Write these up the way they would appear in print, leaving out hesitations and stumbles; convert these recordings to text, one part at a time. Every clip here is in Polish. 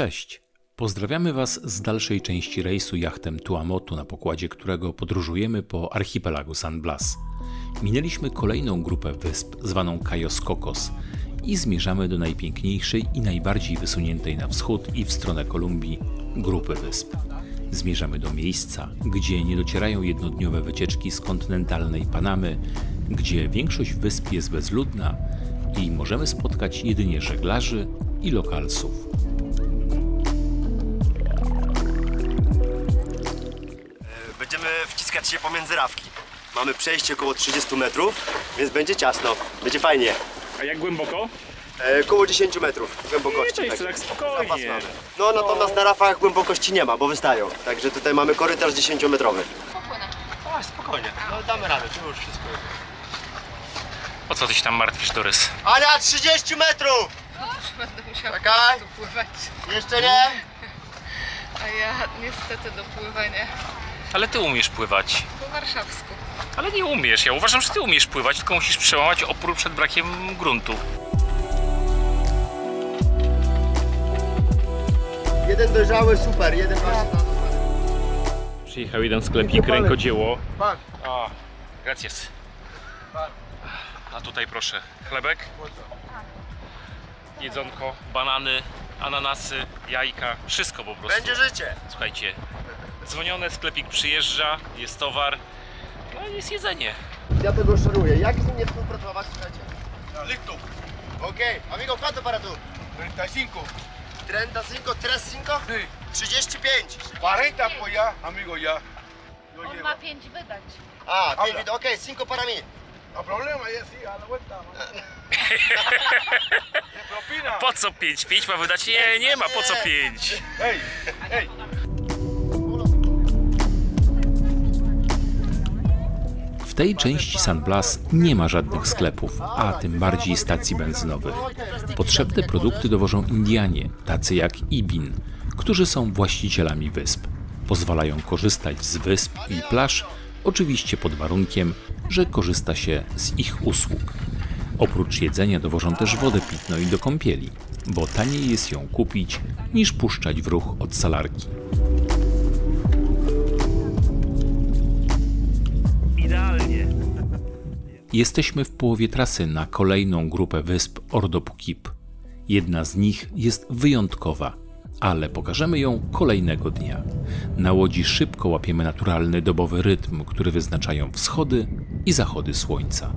Cześć! Pozdrawiamy Was z dalszej części rejsu jachtem Tuamotu, na pokładzie którego podróżujemy po archipelagu San Blas. Minęliśmy kolejną grupę wysp, zwaną Cayos Cocos, i zmierzamy do najpiękniejszej i najbardziej wysuniętej na wschód i w stronę Kolumbii grupy wysp. Zmierzamy do miejsca, gdzie nie docierają jednodniowe wycieczki z kontynentalnej Panamy, gdzie większość wysp jest bezludna i możemy spotkać jedynie żeglarzy i lokalsów. Będziemy wciskać się pomiędzy rafki. Mamy przejście około 30 metrów, więc będzie ciasno, będzie fajnie. A jak głęboko? Około 10 metrów głębokości. To jeszcze tak spokojnie. No natomiast na rafach głębokości nie ma, bo wystają. Także tutaj mamy korytarz 10-metrowy. A, spokojnie, no damy radę, tu już wszystko jest. O co ty się tam martwisz, Dorys? Ania, 30 metrów! Będę musiała Czekaj. dopływać. Jeszcze nie? A ja niestety dopływanie Ale ty umiesz pływać. po warszawsku. Ale nie umiesz. Ja uważam, że ty umiesz pływać, tylko musisz przełamać opór przed brakiem gruntu. Jeden dojrzały, super, jeden właśnie. Przyjechał jeden sklepik, rękodzieło. Pan. A, gracias. A tutaj proszę, chlebek, jedzonko, banany, ananasy, jajka, wszystko po prostu. Będzie życie. Słuchajcie, dzwonione, sklepik przyjeżdża, jest towar, no i jest jedzenie. Ja tego szanuję. Jak z nim nie współpracować, słuchajcie? Listo. Okej, amigo, ¿cuánto para tú? 35. 35, 35? Sí. 35. 40 pues ya, amigo, ya. Yo On llevo. ma 5 wydać. A, Habla. David, okej, 5 para mí. No problema, ya sí, a la vuelta. ¿Qué propina? Po co 5? 5 ma wydać? Nie ma po co 5. Hey, hey. W tej części San Blas nie ma żadnych sklepów, a tym bardziej stacji benzynowych. Potrzebne produkty dowożą Indianie, tacy jak Ibin, którzy są właścicielami wysp. Pozwalają korzystać z wysp i plaż, oczywiście pod warunkiem, że korzysta się z ich usług. Oprócz jedzenia dowożą też wodę pitną i do kąpieli, bo taniej jest ją kupić niż puszczać w ruch od salarki. Idealnie. Jesteśmy w połowie trasy na kolejną grupę wysp Ordopukip. Jedna z nich jest wyjątkowa, ale pokażemy ją kolejnego dnia. Na łodzi szybko łapiemy naturalny dobowy rytm, który wyznaczają wschody i zachody słońca.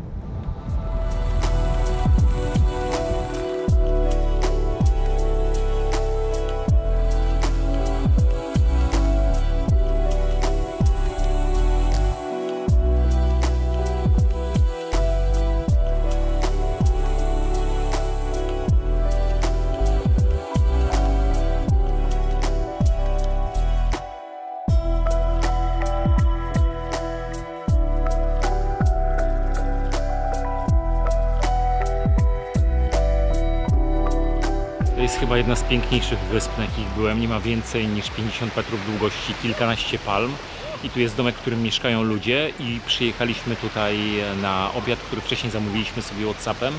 To jest chyba jedna z piękniejszych wysp, na jakich byłem. Nie ma więcej niż 50 metrów długości, kilkanaście palm. I tu jest domek, w którym mieszkają ludzie i przyjechaliśmy tutaj na obiad, który wcześniej zamówiliśmy sobie WhatsAppem.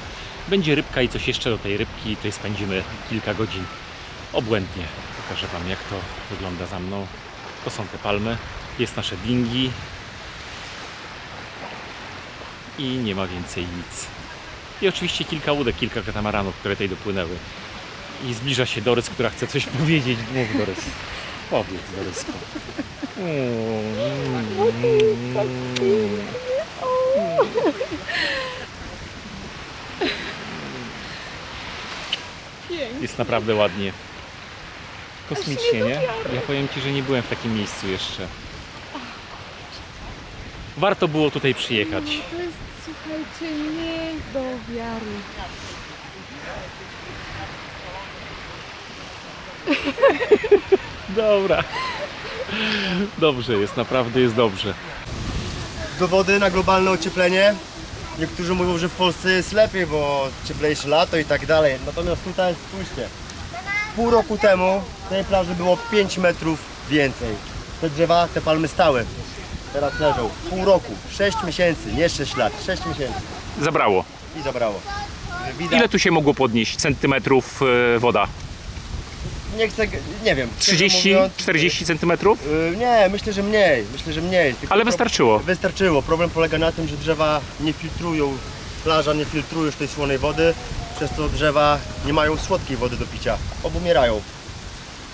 Będzie rybka i coś jeszcze do tej rybki i tutaj spędzimy kilka godzin obłędnie. Pokażę Wam, jak to wygląda za mną. To są te palmy, jest nasze dingi i nie ma więcej nic. I oczywiście kilka łódek, kilka katamaranów, które tutaj dopłynęły. I zbliża się Dorys, która chce coś powiedzieć. Mów, Dorys. Powiedz, Dorysko. Jest naprawdę ładnie. Kosmicznie, nie? Ja powiem Ci, że nie byłem w takim miejscu jeszcze. Warto było tutaj przyjechać. To jest, słuchajcie, nie do wiary. Dobra. Dobrze jest, naprawdę jest dobrze. Dowody na globalne ocieplenie. Niektórzy mówią, że w Polsce jest lepiej, bo cieplejsze lato i tak dalej. Natomiast tutaj, spójrzcie, pół roku temu w tej plaży było 5 metrów więcej. Te drzewa, te palmy stały. Teraz leżą. Pół roku, 6 miesięcy, nie 6 lat, 6 miesięcy. Zabrało. I zabrało. Widać. Ile tu się mogło podnieść centymetrów woda? nie chcę, nie wiem. 30-40 cm? Nie, myślę, że mniej. Tylko Ale wystarczyło. Wystarczyło. Problem polega na tym, że drzewa nie filtrują, plaża nie filtruje już tej słonej wody, przez co drzewa nie mają słodkiej wody do picia. Obumierają.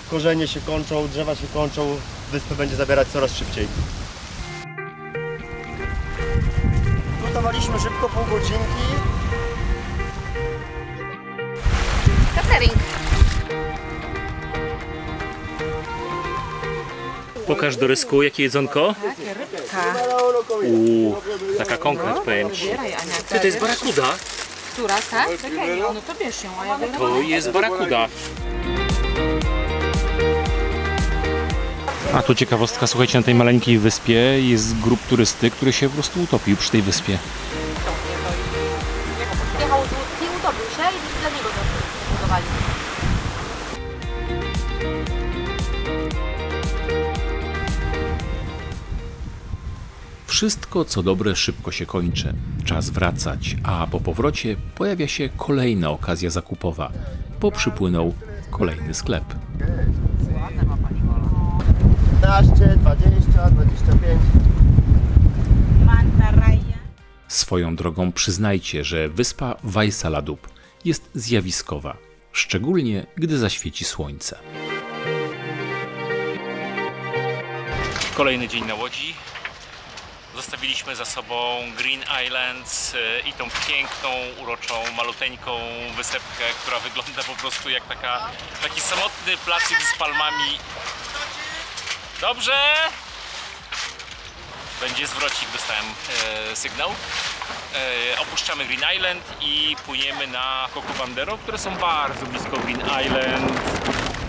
Korzenie się kończą, drzewa się kończą, wyspę będzie zabierać coraz szybciej. Gotowaliśmy szybko, pół godzinki. Catering. Pokaż do rysku, jakie jedzonko. Taka konkret, powiem ci. Ty, to jest barakuda. Która, tak? Czekaj, no to bierz ją, a ja biorę. To jest barakuda. A tu ciekawostka, słuchajcie, na tej maleńkiej wyspie jest grup turysty, który się po prostu utopił przy tej wyspie. Jechał z łódki, utopił się i dla niego to budowali. Wszystko co dobre szybko się kończy. Czas wracać, a po powrocie pojawia się kolejna okazja zakupowa, bo przypłynął kolejny sklep. 15, 20, 25. Swoją drogą przyznajcie, że wyspa Vaisaladub jest zjawiskowa, szczególnie gdy zaświeci słońce. Kolejny dzień na łodzi. Zostawiliśmy za sobą Green Islands i tą piękną, uroczą, maluteńką wysepkę, która wygląda po prostu jak taki samotny placyk z palmami. Dobrze! Będzie zwrocik, dostałem sygnał. Opuszczamy Green Island i płyniemy na Coco Bandero, które są bardzo blisko Green Island.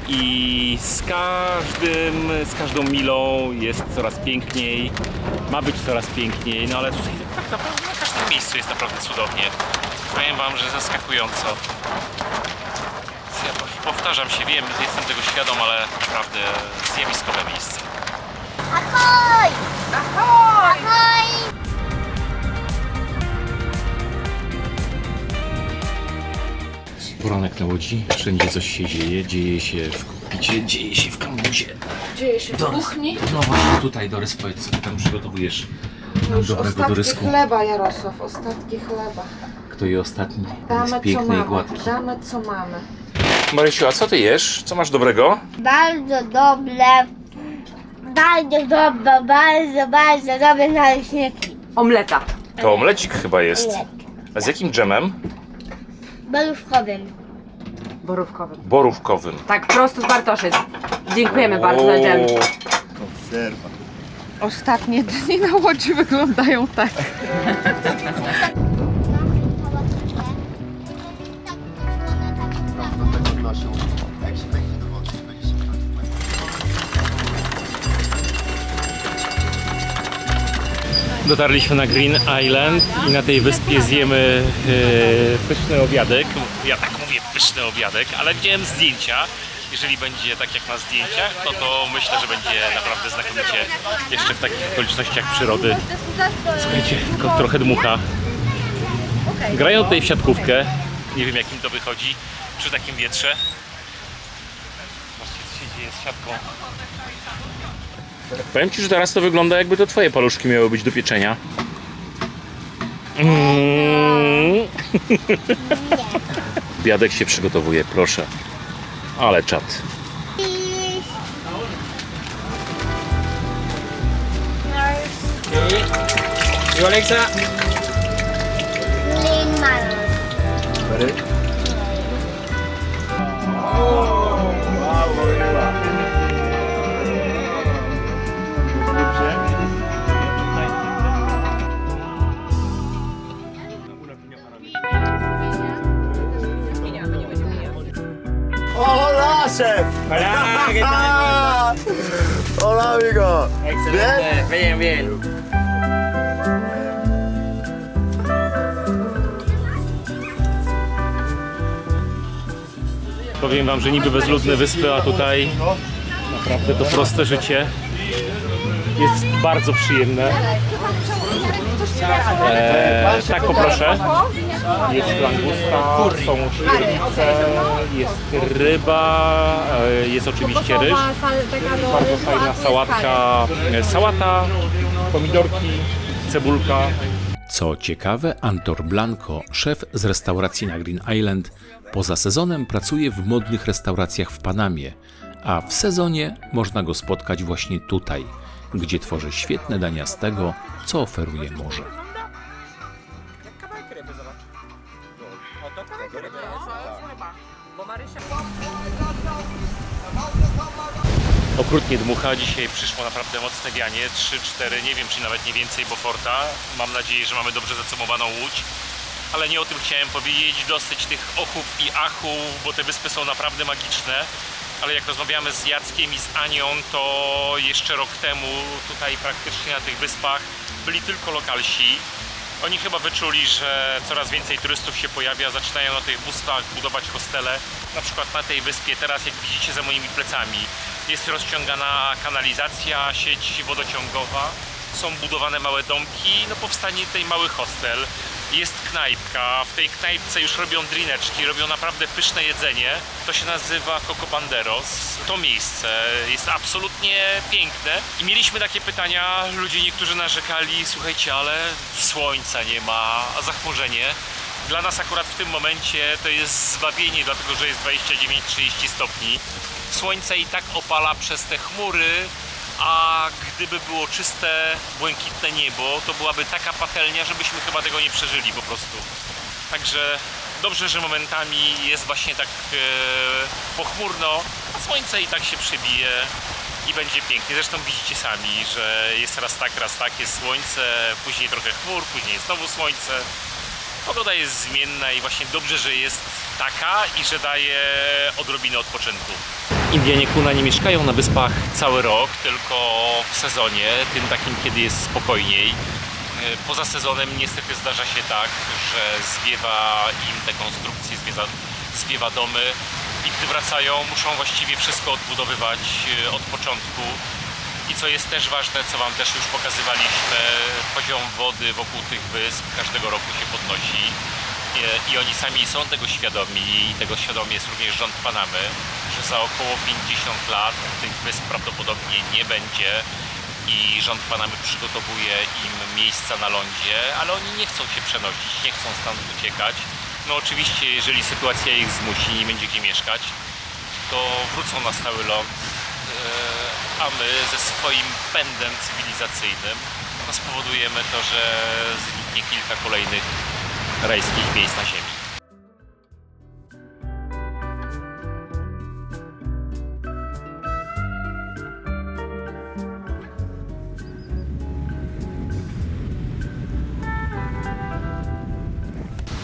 I z każdą milą jest coraz piękniej, ma być coraz piękniej, no ale tutaj tak naprawdę na każdym miejscu jest naprawdę cudownie. Powiem wam, że zaskakująco. Ja powtarzam się, wiem, jestem tego świadom, ale naprawdę zjawiskowe miejsce. Ahoj! Ahoj! Ahoj! Poranek na łodzi, wszędzie coś się dzieje, dzieje się w kokpicie, dzieje się w kambuzie. Dzieje się w kuchni. No właśnie tutaj, Dorys, powiedz, co ty tam przygotowujesz nam Już dobrego ostatki dorysku. chleba, Jarosław, ostatki chleba. Kto je ostatni? Damy Jest co piękny i mamy, gładki. damy co mamy. Marysiu, a co ty jesz? Co masz dobrego? Bardzo dobre. Bardzo dobre naleśniki. Omleta. To omlecik chyba jest. A z jakim dżemem? Balówkowym. Borówkowym. Borówkowym. Tak, prosto z Bartoszyc. Dziękujemy bardzo za dżem. Serwa. Ostatnie dni na łodzi wyglądają tak. Dotarliśmy na Green Island i na tej wyspie zjemy pyszny obiadek. Ja tak mówię, pyszny obiadek, ale widziałem zdjęcia. Jeżeli będzie tak jak na zdjęciach, no to myślę, że będzie naprawdę znakomicie jeszcze w takich okolicznościach przyrody. Słuchajcie, tylko trochę dmucha. Grają tutaj w siatkówkę. Nie wiem, jak im to wychodzi przy takim wietrze. Zobaczcie, co się dzieje z siatką. Powiem ci, że teraz to wygląda, jakby to twoje paluszki miały być do pieczenia. Obiadek się przygotowuje, proszę. Ale czad. I Alexa? Lin Maros. Hola, chef! Hola, ¿qué tal? Hola, amigo. Excelente, bien, bien. Powiem wam, że niby bezludne wyspy, a tutaj naprawdę to proste życie jest bardzo przyjemne. Tak, poproszę. Jest langusta, są śledzice, jest ryba, jest oczywiście ryż. Bardzo fajna sałatka, sałata, pomidorki, cebulka. Co ciekawe, Antor Blanco, szef z restauracji na Green Island, poza sezonem pracuje w modnych restauracjach w Panamie, a w sezonie można go spotkać właśnie tutaj, gdzie tworzy świetne dania z tego, co oferuje morze. Okrutnie dmucha, dzisiaj przyszło naprawdę mocne wianie, 3-4, nie wiem czy nawet nie więcej Beauforta. Mam nadzieję, że mamy dobrze zacumowaną łódź, ale nie o tym chciałem powiedzieć, dosyć tych ochów i achów, bo te wyspy są naprawdę magiczne. Ale jak rozmawiamy z Jackiem i z Anią, to jeszcze rok temu tutaj praktycznie na tych wyspach byli tylko lokalsi. Oni chyba wyczuli, że coraz więcej turystów się pojawia, zaczynają na tych wyspach budować hostele. Na przykład na tej wyspie teraz, jak widzicie za moimi plecami, jest rozciągana kanalizacja, sieć wodociągowa, są budowane małe domki, no powstanie tutaj mały hostel. Jest knajpka, w tej knajpce już robią drineczki, robią naprawdę pyszne jedzenie. To się nazywa Cocobanderos. To miejsce jest absolutnie piękne. I mieliśmy takie pytania, ludzie niektórzy narzekali, słuchajcie, ale słońca nie ma, a zachmurzenie. Dla nas akurat w tym momencie to jest zbawienie, dlatego że jest 29-30 stopni. Słońce i tak opala przez te chmury, a gdyby było czyste, błękitne niebo, to byłaby taka patelnia, żebyśmy chyba tego nie przeżyli po prostu. Także dobrze, że momentami jest właśnie tak pochmurno, a słońce i tak się przebije i będzie pięknie. Zresztą widzicie sami, że jest raz tak, jest słońce, później trochę chmur, później znowu słońce. Pogoda jest zmienna i właśnie dobrze, że jest taka i że daje odrobinę odpoczynku. Indianie Kuna nie mieszkają na wyspach cały rok, tylko w sezonie, tym takim, kiedy jest spokojniej. Poza sezonem niestety zdarza się tak, że zwiewa im te konstrukcje, zwiewa domy i gdy wracają, muszą właściwie wszystko odbudowywać od początku. I co jest też ważne, co Wam też już pokazywaliśmy, poziom wody wokół tych wysp każdego roku się podnosi. I oni sami są tego świadomi i tego świadomy jest również rząd Panamy, że za około 50 lat tych wysp prawdopodobnie nie będzie i rząd Panamy przygotowuje im miejsca na lądzie, ale oni nie chcą się przenosić, nie chcą stąd uciekać. No oczywiście, jeżeli sytuacja ich zmusi, nie będzie gdzie mieszkać, to wrócą na stały ląd, a my ze swoim pędem cywilizacyjnym no, spowodujemy to, że zniknie kilka kolejnych rajskich miejsc na ziemi.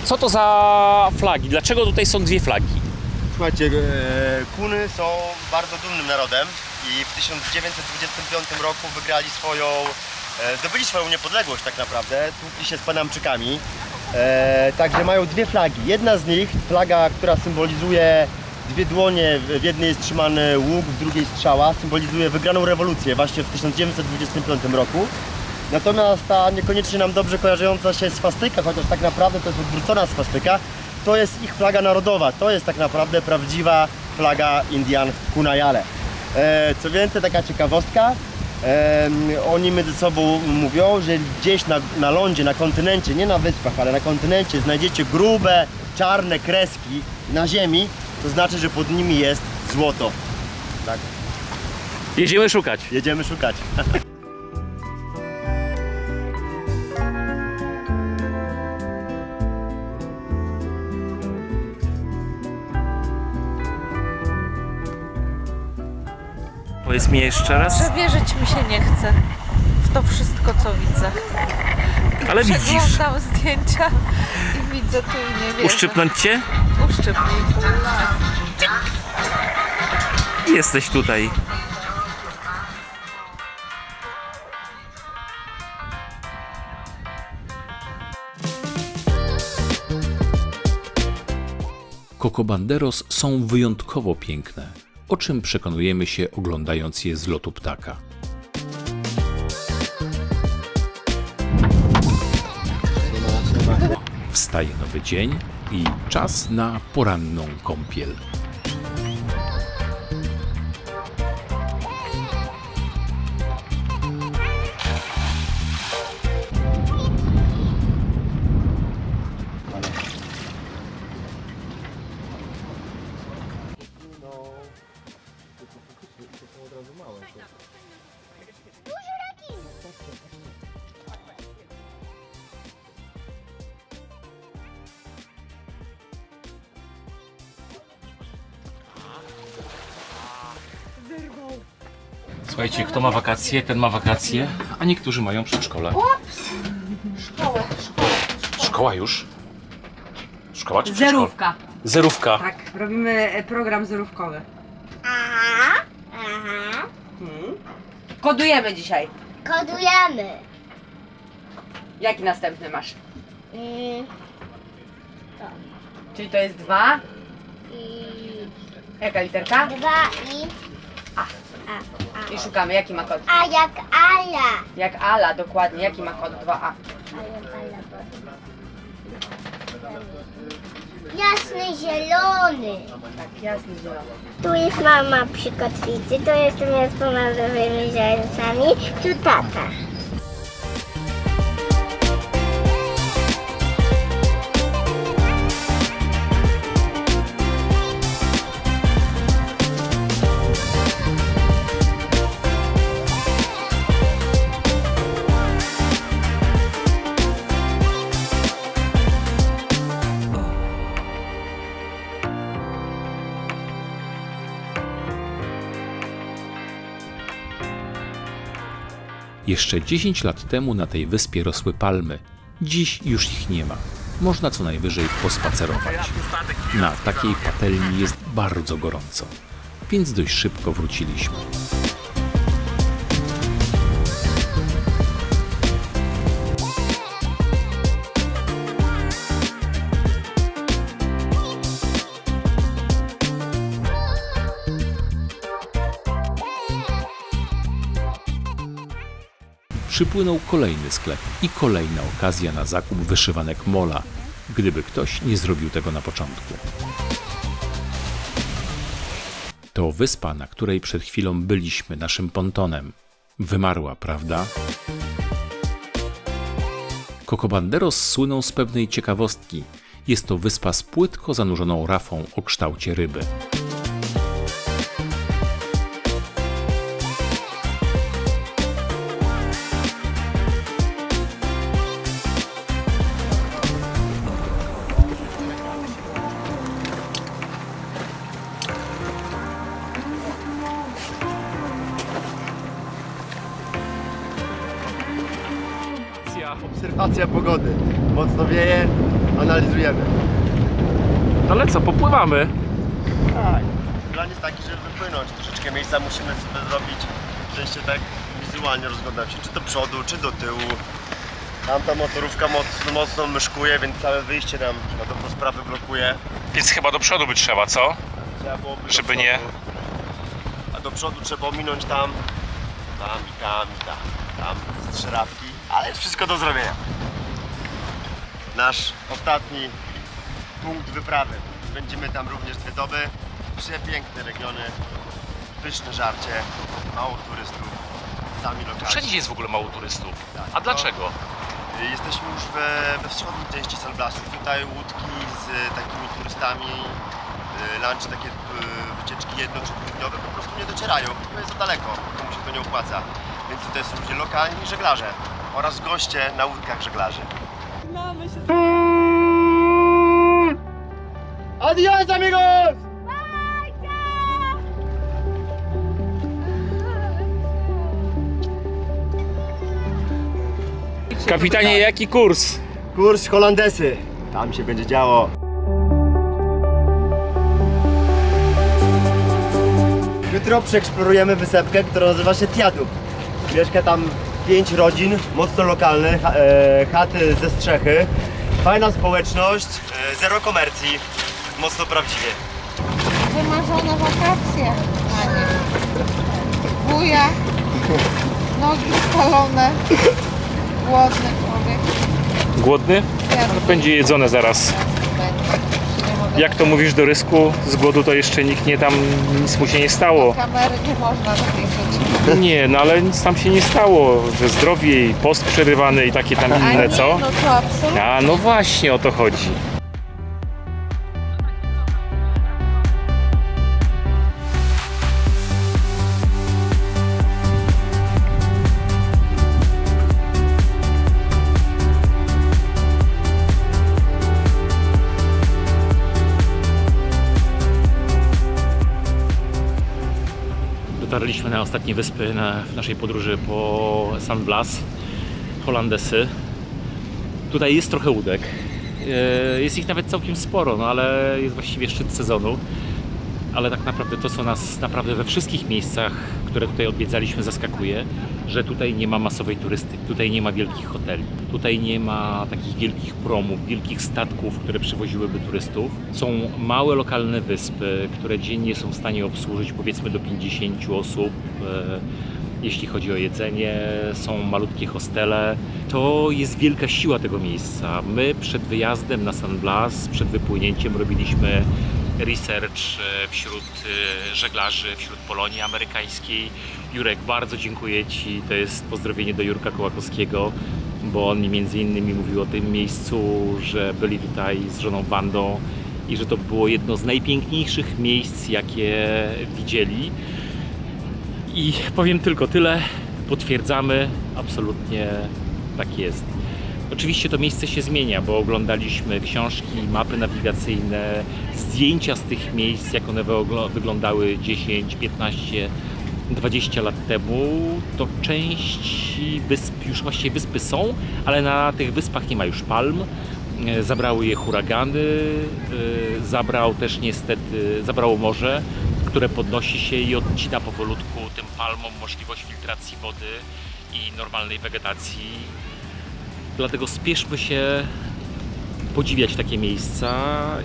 Co to za flagi? Dlaczego tutaj są dwie flagi? Słuchajcie, Kuny są bardzo dumnym narodem i w 1925 roku zdobyli swoją niepodległość tak naprawdę, tłukli się z Panamczykami. Także mają dwie flagi. Jedna z nich, flaga, która symbolizuje dwie dłonie, w jednej jest trzymany łuk, w drugiej strzała, symbolizuje wygraną rewolucję właśnie w 1925 roku. Natomiast ta niekoniecznie nam dobrze kojarząca się swastyka, chociaż tak naprawdę to jest odwrócona swastyka, to jest ich flaga narodowa, to jest tak naprawdę prawdziwa flaga Indian Kunajale. Co więcej, taka ciekawostka, oni między sobą mówią, że gdzieś na lądzie, na kontynencie, nie na wyspach, ale na kontynencie znajdziecie grube, czarne kreski na ziemi, to znaczy, że pod nimi jest złoto. Tak. Jedziemy szukać. Jedziemy szukać. Powiedz mi jeszcze raz. Że wierzyć mi się nie chce w to wszystko, co widzę. Ale widzisz. Przeglądam zdjęcia i widzę tu i nie wierzę. Uszczypnąć cię? Uszczypnij. Jesteś tutaj. Cocobanderos są wyjątkowo piękne, o czym przekonujemy się oglądając je z lotu ptaka. Wstaje nowy dzień i czas na poranną kąpiel. Słuchajcie, kto ma wakacje, ten ma wakacje, a niektórzy mają przedszkole. Szkoła już? Szkoła czy przedszkole? Zerówka. Zerówka. Tak, robimy program zerówkowy. Aha. Kodujemy dzisiaj. Kodujemy. Jaki następny masz? Czyli to jest 2. Jaka literka? 2 i... I szukamy, jaki ma kod? A jak Ala. Jak Ala, dokładnie. Jaki ma kod? 2A. Jasny zielony. Tak, jasny zielony. Tu jest mama przy kotwicy, to jestem ja z pomarańczowymi rzęsami, tu tata. Jeszcze 10 lat temu na tej wyspie rosły palmy. Dziś już ich nie ma. Można co najwyżej pospacerować. Na takiej patelni jest bardzo gorąco, więc dość szybko wróciliśmy. Przypłynął kolejny sklep i kolejna okazja na zakup wyszywanek mola, gdyby ktoś nie zrobił tego na początku. To wyspa, na której przed chwilą byliśmy naszym pontonem. Wymarła, prawda? Cocobanderos słyną z pewnej ciekawostki. Jest to wyspa z płytko zanurzoną rafą o kształcie ryby. Obserwacja pogody. Mocno wieje, analizujemy. Ale co, popływamy? Tak. Plan jest taki, żeby wypłynąć. Troszeczkę miejsca musimy sobie zrobić, żeby się tak wizualnie rozglądać się, czy do przodu, czy do tyłu. Tamta motorówka mocno myszkuje, więc całe wyjście nam na dobrą sprawę blokuje. Więc chyba do przodu by trzeba, co? Trzeba byłoby Żeby nie... A do przodu trzeba ominąć tam i tam z trzerawki, ale jest wszystko do zrobienia. Nasz ostatni punkt wyprawy. Będziemy tam również 2 doby. Przepiękne regiony, pyszne żarcie, mało turystów, sami lokalni. Wszędzie jest w ogóle mało turystów. Tak, A dlaczego? Jesteśmy już we wschodniej części San Blasu. Tutaj łódki z takimi turystami, lunchy, takie wycieczki jedno- czy dwudniowe po prostu nie docierają, bo jest za daleko, komu się to nie opłaca. Więc tutaj są ludzie lokalni żeglarze oraz goście na łódkach żeglarzy. Adios, amigos! Kapitanie, jaki kurs? Kurs Holandesy. Tam się będzie działo. Jutro przeeksplorujemy wysepkę, która nazywa się Tiadup. Mieszka tam 5 rodzin, mocno lokalnych, chaty ze strzechy. Fajna społeczność, zero komercji, mocno prawdziwie. Wymarzone wakacje, panie. Buja, nogi spalone, głodny człowiek. Głodny? No, będzie jedzone zaraz. Jak to mówisz do Rysku? Z głodu to jeszcze nikt nie tam, nic mu się nie stało. Kamery nie można takich rzeczy. Nie, no ale nic tam się nie stało, że zdrowie i post przerywany i takie tam inne, co? No to absolutnie. A no właśnie o to chodzi. Dotarliśmy na ostatnie wyspy w naszej podróży po San Blas, Hollandesy. Tutaj jest trochę łódek. Jest ich nawet całkiem sporo, no ale jest właściwie szczyt sezonu. Ale tak naprawdę to, co nas naprawdę we wszystkich miejscach, które tutaj odwiedzaliśmy, zaskakuje, że tutaj nie ma masowej turystyki, tutaj nie ma wielkich hoteli, tutaj nie ma takich wielkich promów, wielkich statków, które przywoziłyby turystów. Są małe lokalne wyspy, które dziennie są w stanie obsłużyć powiedzmy do 50 osób. Jeśli chodzi o jedzenie, są malutkie hostele. To jest wielka siła tego miejsca. My przed wyjazdem na San Blas, przed wypłynięciem robiliśmy research wśród żeglarzy, wśród Polonii amerykańskiej. Jurek, bardzo dziękuję Ci. To jest pozdrowienie do Jurka Kołakowskiego, bo on mi między innymi mówił o tym miejscu, że byli tutaj z żoną Wandą i że to było jedno z najpiękniejszych miejsc, jakie widzieli. I powiem tylko tyle, potwierdzamy, absolutnie tak jest. Oczywiście to miejsce się zmienia, bo oglądaliśmy książki, mapy nawigacyjne, zdjęcia z tych miejsc, jak one wyglądały 10, 15, 20 lat temu. To części wysp, już właściwie wyspy są, ale na tych wyspach nie ma już palm. Zabrały je huragany, zabrało morze, które podnosi się i odcina powolutku tym palmom możliwość filtracji wody i normalnej wegetacji. Dlatego spieszmy się podziwiać takie miejsca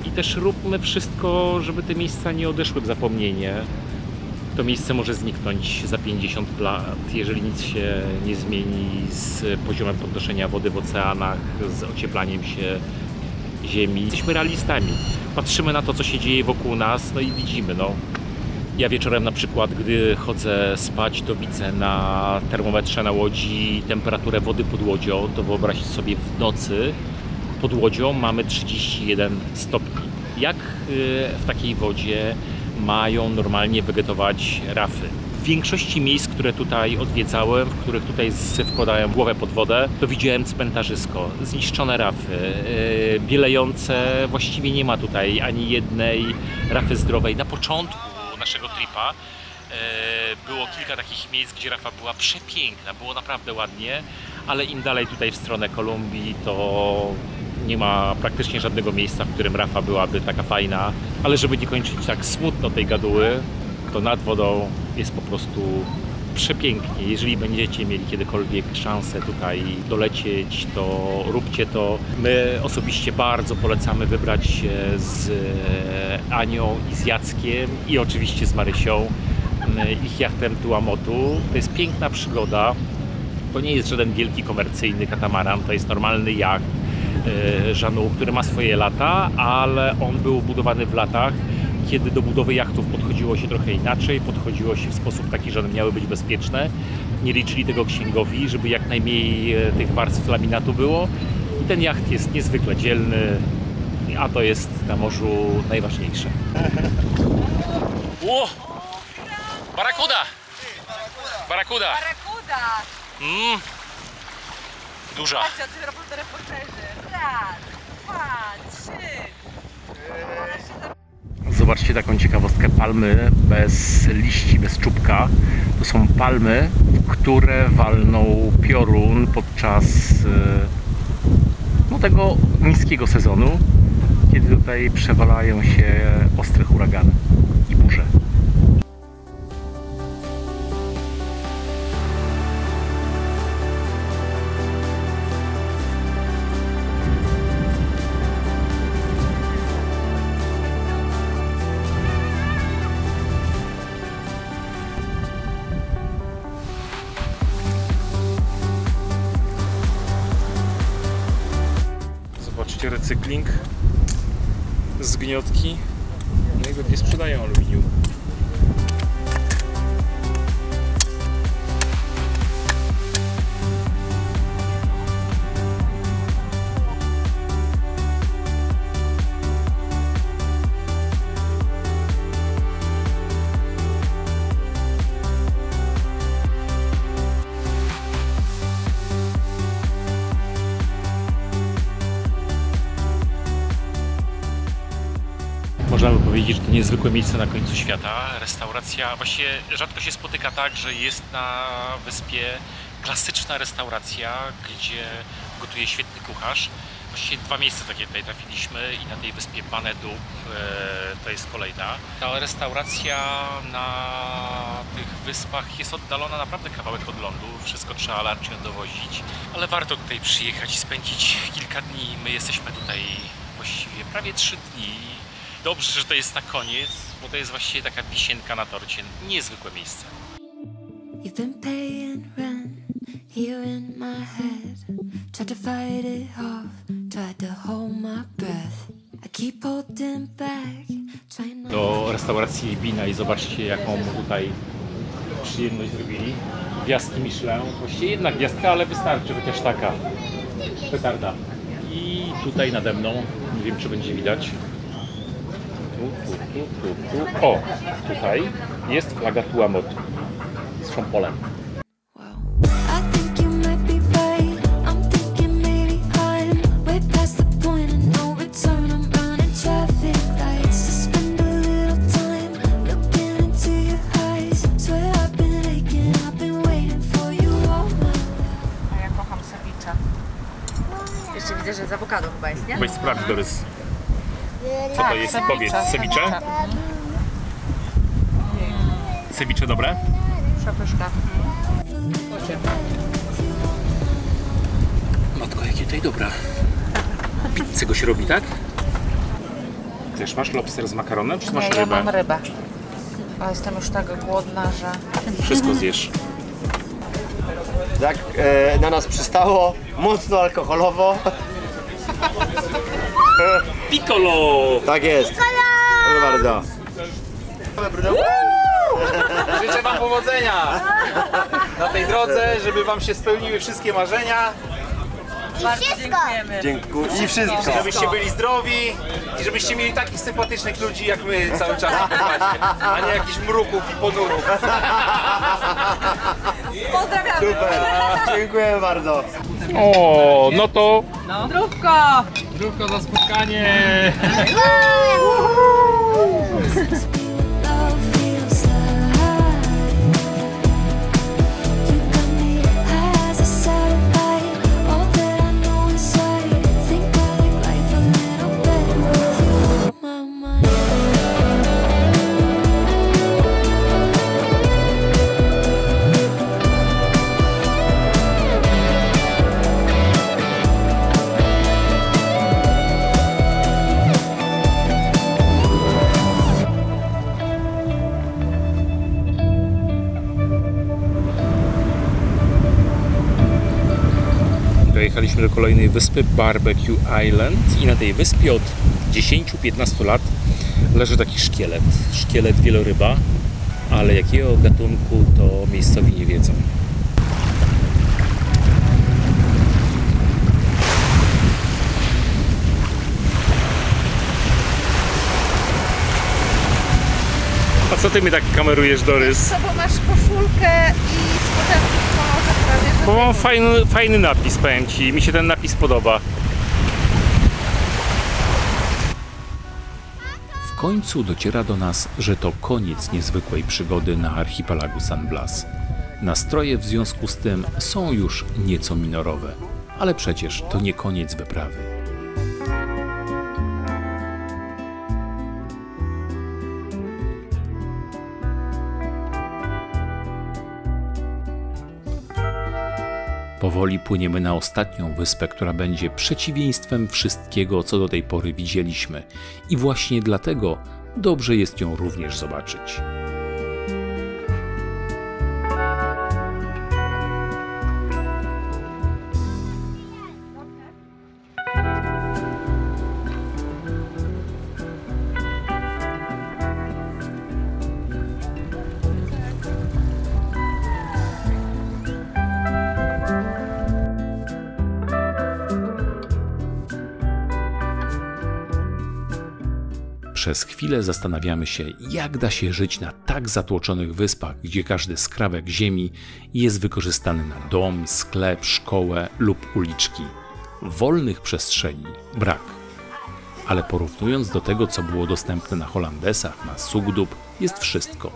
i też róbmy wszystko, żeby te miejsca nie odeszły w zapomnienie. To miejsce może zniknąć za 50 lat, jeżeli nic się nie zmieni z poziomem podnoszenia wody w oceanach, z ocieplaniem się Ziemi. Jesteśmy realistami. Patrzymy na to, co się dzieje wokół nas, no i widzimy, no. Ja wieczorem na przykład, gdy chodzę spać, to widzę na termometrze na łodzi temperaturę wody pod łodzią. To wyobraźcie sobie, w nocy pod łodzią mamy 31 stopni. Jak w takiej wodzie mają normalnie wegetować rafy? W większości miejsc, które tutaj odwiedzałem, w których tutaj wkładałem głowę pod wodę, to widziałem cmentarzysko, zniszczone rafy, bielejące. Właściwie nie ma tutaj ani jednej rafy zdrowej. Na początku naszego tripa było kilka takich miejsc, gdzie rafa była przepiękna, było naprawdę ładnie, ale im dalej tutaj w stronę Kolumbii, to nie ma praktycznie żadnego miejsca, w którym rafa byłaby taka fajna. Ale żeby nie kończyć tak smutno tej gaduły, to nad wodą jest po prostu przepięknie. Jeżeli będziecie mieli kiedykolwiek szansę tutaj dolecieć, to róbcie to. My osobiście bardzo polecamy wybrać się z Anią i z Jackiem i oczywiście z Marysią ich jachtem Tuamotu. To jest piękna przygoda. To nie jest żaden wielki komercyjny katamaran, to jest normalny jacht Jeanneau, który ma swoje lata, ale on był budowany w latach, kiedy do budowy jachtów podchodziło się trochę inaczej, podchodziło się w sposób taki, że one miały być bezpieczne. Nie liczyli tego księgowi, żeby jak najmniej tych warstw laminatu było. I ten jacht jest niezwykle dzielny, a to jest na morzu najważniejsze. Ło! Barakuda! Barakuda! Barakuda! Duża. Patrzcie, o reporterzy. Raz, dwa, trzy. Zobaczcie taką ciekawostkę. Palmy bez liści, bez czubka. To są palmy, które walną piorun podczas tego niskiego sezonu, kiedy tutaj przewalają się ostre huragany i burze. recykling, zgniotki, no i pewnie sprzedają aluminium. Można by powiedzieć, że to niezwykłe miejsce na końcu świata. Restauracja, właściwie rzadko się spotyka tak, że jest na wyspie klasyczna restauracja, gdzie gotuje świetny kucharz. Właściwie 2 miejsca takie tutaj trafiliśmy i na tej wyspie Banedub to jest kolejna. Ta restauracja na tych wyspach jest oddalona naprawdę kawałek od lądu. Wszystko trzeba larcią dowozić, ale warto tutaj przyjechać i spędzić kilka dni. My jesteśmy tutaj właściwie prawie 3 dni. Dobrze, że to jest na koniec, bo to jest właściwie taka wisienka na torcie. Niezwykłe miejsce. You've been paying rent here in my head. Tried to fight it off, tried to hold my breath. I keep holding back, trying do restauracji wina i zobaczcie, jaką tutaj przyjemność zrobili. Gwiazdki Michelin. Właściwie jedna gwiazdka, ale wystarczy, chociaż taka. Petarda. I tutaj nade mną, nie wiem, czy będzie widać. O, tutaj jest flaga Tuamotu z Szampolem. A ja kocham ceviche. Jeszcze widzę, że z awokado chyba jest, nie? Weź sprawdź, Dorys. Co to jest? Powiedz, ceviche? Ceviche dobre? Przepyszka. Matko, jakie tutaj dobra. Pizzę się robi, tak? Też masz lobster z makaronem, czy masz Nie, rybę? ja mam rybę. A jestem już tak głodna, że... Wszystko zjesz. Tak na nas przystało, mocno alkoholowo. Piccolo! Tak jest. Proszę bardzo. Życzę wam powodzenia na tej drodze, żeby wam się spełniły wszystkie marzenia. Bardzo dziękujemy. Dziękuję. I wszystko. Żebyście byli zdrowi i żebyście mieli takich sympatycznych ludzi jak my cały czas w pokładzie, a nie jakichś mruków i ponurów. Pozdrawiamy. Super. Dziękuję bardzo. O, no to... No. Zdrówko! Zdrówko za spotkanie! Dojechaliśmy do kolejnej wyspy, Barbecue Island, i na tej wyspie od 10-15 lat leży taki szkielet. Szkielet wieloryba, ale jakiego gatunku to miejscowi nie wiedzą. A co ty mi tak kamerujesz, Dorys? Co, bo masz koszulkę i spodenki w kolorze prawie, że... Bo mam fajny napis, powiem ci. Mi się ten napis podoba. W końcu dociera do nas, że to koniec niezwykłej przygody na archipelagu San Blas. Nastroje w związku z tym są już nieco minorowe, ale przecież to nie koniec wyprawy. Powoli płyniemy na ostatnią wyspę, która będzie przeciwieństwem wszystkiego, co do tej pory widzieliśmy, i właśnie dlatego dobrze jest ją również zobaczyć. Przez chwilę zastanawiamy się, jak da się żyć na tak zatłoczonych wyspach, gdzie każdy skrawek ziemi jest wykorzystany na dom, sklep, szkołę lub uliczki. Wolnych przestrzeni brak. Ale porównując do tego, co było dostępne na Hollandesach, na Sugdub, jest wszystko.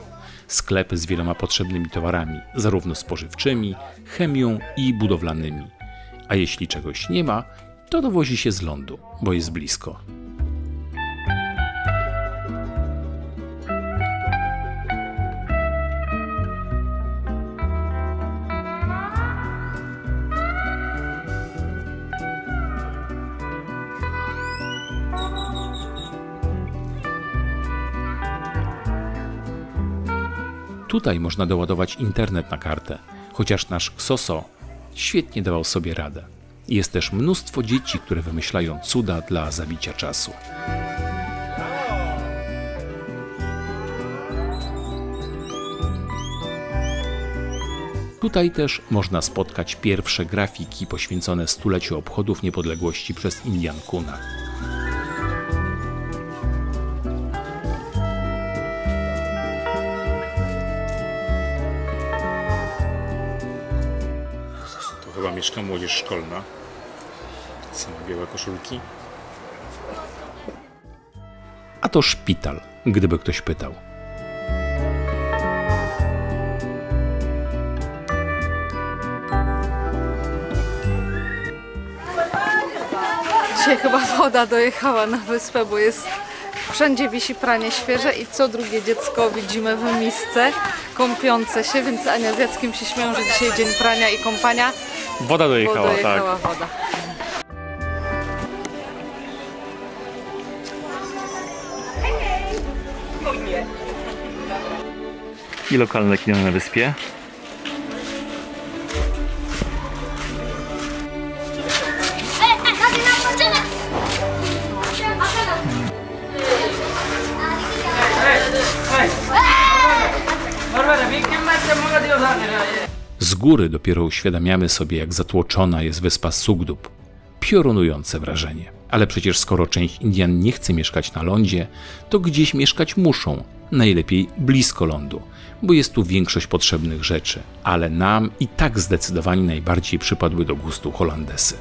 Sklepy z wieloma potrzebnymi towarami, zarówno spożywczymi, chemią i budowlanymi. A jeśli czegoś nie ma, to dowozi się z lądu, bo jest blisko. Tutaj można doładować internet na kartę, chociaż nasz Xoso świetnie dawał sobie radę. Jest też mnóstwo dzieci, które wymyślają cuda dla zabicia czasu. Tutaj też można spotkać pierwsze grafiki poświęcone stuleciu obchodów niepodległości przez Indian Kuna. Chyba mieszka młodzież szkolna. Same białe koszulki. A to szpital, gdyby ktoś pytał. Dzisiaj chyba woda dojechała na wyspę, bo jest wszędzie wisi pranie świeże i co drugie dziecko widzimy w misce kąpiące się, więc Ania z Jackiem się śmieją, że dzisiaj dzień prania i kąpania. Woda dojechała, tak. Woda. I lokalne kino na wyspie. Z góry dopiero uświadamiamy sobie, jak zatłoczona jest wyspa Sugdub. Piorunujące wrażenie. Ale przecież skoro część Indian nie chce mieszkać na lądzie, to gdzieś mieszkać muszą. Najlepiej blisko lądu, bo jest tu większość potrzebnych rzeczy. Ale nam i tak zdecydowanie najbardziej przypadły do gustu Hollandesy.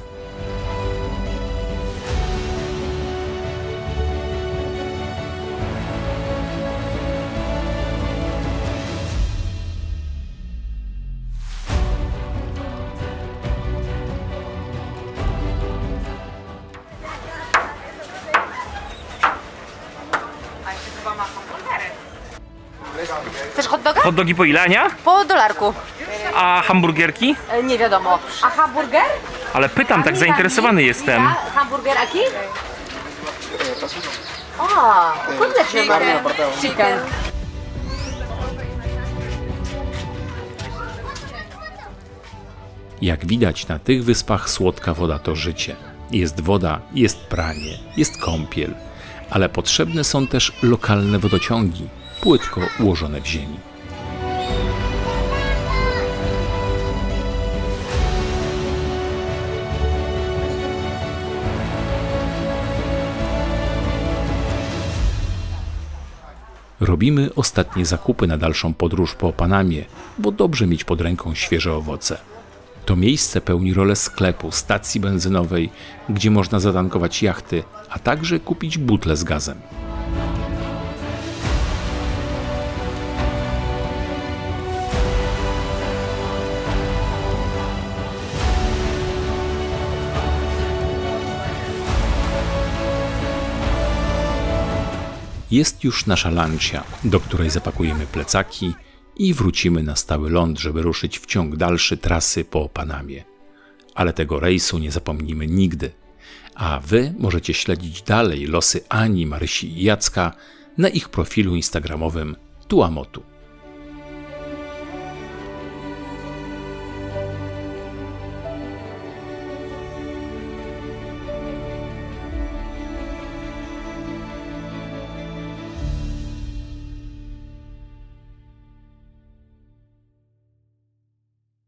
Chcesz hot doga? Hot dogi po ile, Ania? Po dolarku. A hamburgerki? Nie wiadomo. A hamburger? Ale pytam, tak zainteresowany jestem. Hamburger aki? O, kotletny mamy. Chicken. Jak widać, na tych wyspach słodka woda to życie. Jest woda, jest pranie, jest kąpiel, ale potrzebne są też lokalne wodociągi, płytko ułożone w ziemi. Robimy ostatnie zakupy na dalszą podróż po Panamie, bo dobrze mieć pod ręką świeże owoce. To miejsce pełni rolę sklepu, stacji benzynowej, gdzie można zatankować jachty, a także kupić butle z gazem. Jest już nasza lancia, do której zapakujemy plecaki i wrócimy na stały ląd, żeby ruszyć w ciąg dalszy trasy po Panamie. Ale tego rejsu nie zapomnimy nigdy. A wy możecie śledzić dalej losy Ani, Marysi i Jacka na ich profilu instagramowym Tuamotu.